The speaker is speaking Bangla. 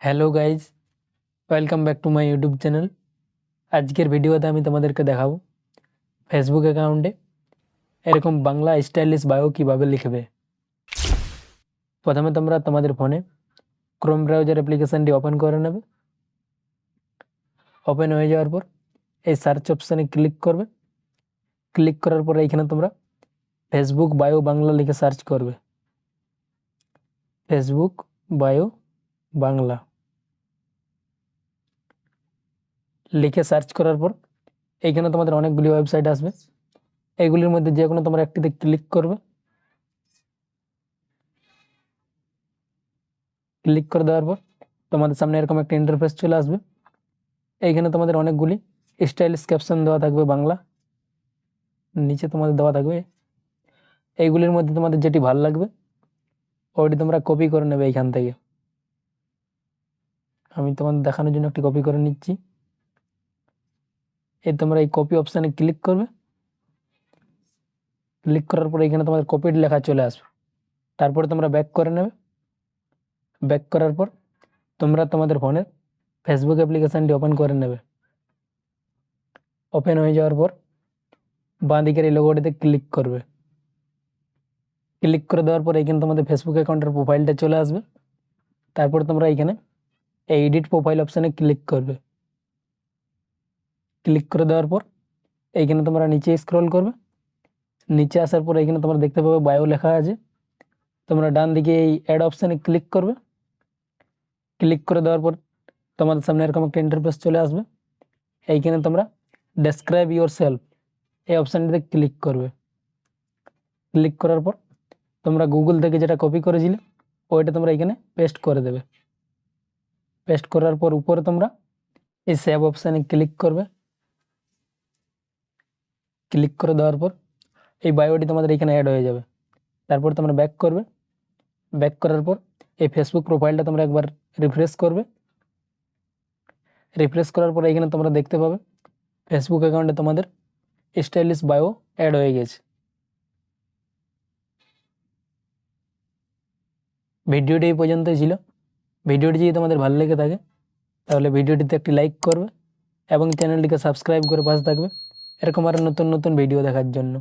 Hello guys, welcome back to my YouTube channel. আজকের ভিডিওতে আমি তোমাদেরকে দেখাবো ফেসবুক অ্যাকাউন্টে এরকম বাংলা স্টাইলিশ বায়ো কীভাবে লিখবে। প্রথমে তোমরা তোমাদের ফোনে ক্রোম ব্রাউজার অ্যাপ্লিকেশানটি ওপেন করে নেবে। ওপেন হয়ে যাওয়ার পর এই সার্চ অপশানে ক্লিক করবে। ক্লিক করার পর এইখানে তোমরা ফেসবুক বায়ো বাংলা লিখে সার্চ করবে। ফেসবুক বায়ো বাংলা লিখে সার্চ করার পর এইখানে তোমাদের অনেকগুলি ওয়েবসাইট আসবে। এইগুলির মধ্যে যে কোনো তোমরা একটিতে ক্লিক করবে। ক্লিক করে দেওয়ার পর তোমাদের সামনে এরকম একটা ইন্টারফেস চলে আসবে। এইখানে তোমাদের অনেকগুলি স্টাইলিশ ক্যাপশন দেওয়া থাকবে বাংলা, নিচে তোমাদের দেওয়া থাকবে। এইগুলির মধ্যে তোমাদের যেটি ভালো লাগবে ওইটি তোমরা কপি করে নেবে এইখান থেকে। আমি তোমাদের দেখানোর জন্য একটি কপি করে নিচ্ছি। তোমরা এই কপি অপশানে ক্লিক করবে। ক্লিক করার পর এখানে তোমাদের কপিড লেখা চলে আসবে। তারপরে তোমরা ব্যাক করে নেবে। ব্যাক করার পর তোমরা তোমাদের ফোনের ফেসবুক অ্যাপ্লিকেশানটি ওপেন করে নেবে। ওপেন হয়ে যাওয়ার পর বাঁ দিকের এই লোগোটিতে ক্লিক করবে। ক্লিক করে দেওয়ার পর এখানে তোমাদের ফেসবুক অ্যাকাউন্টের প্রোফাইলটা চলে আসবে। তারপর তোমরা এখানে এই এডিট প্রোফাইল অপশানে ক্লিক করবে। ক্লিক করে দেওয়ার পর এইখানে তোমরা নিচে স্ক্রল করবে। নিচে আসার পর এখানে তোমরা দেখতে পাবে বায়ো লেখা আছে। তোমরা ডান দিকে এই অ্যাড অপশানে ক্লিক করবে। ক্লিক করে দেওয়ার পর তোমাদের সামনে এরকম একটা ইন্টারফেস চলে আসবে। এইখানে তোমরা ডেসক্রাইব ইউর সেলফ এই অপশানটিতে ক্লিক করবে। ক্লিক করার পর তোমরা গুগল থেকে যেটা কপি করেছিলে ওইটা তোমরা এখানে পেস্ট করে দেবে। পেস্ট করার পর উপরে তোমরা এই সেভ অপশানে ক্লিক করবে। ক্লিক করে দেওয়ার পর এই বায়োটি তোমাদের এখানে অ্যাড হয়ে যাবে। তারপর তোমরা ব্যাক করবে। ব্যাক করার পর এই ফেসবুক প্রোফাইলটা তোমরা একবার রিফ্রেশ করবে। রিফ্রেশ করার পর এখানে তোমরা দেখতে পাবে ফেসবুক অ্যাকাউন্টে তোমাদের স্টাইলিশ বায়ো অ্যাড হয়ে গেছে। ভিডিওটি এই পর্যন্তই ছিল। ভিডিওটি যদি তোমাদের ভালো লেগে থাকে তাহলে ভিডিওটিতে একটি লাইক করবে এবং চ্যানেলটিকে সাবস্ক্রাইব করে পাশে থাকবে এরকম আরও নতুন নতুন ভিডিও দেখার জন্য।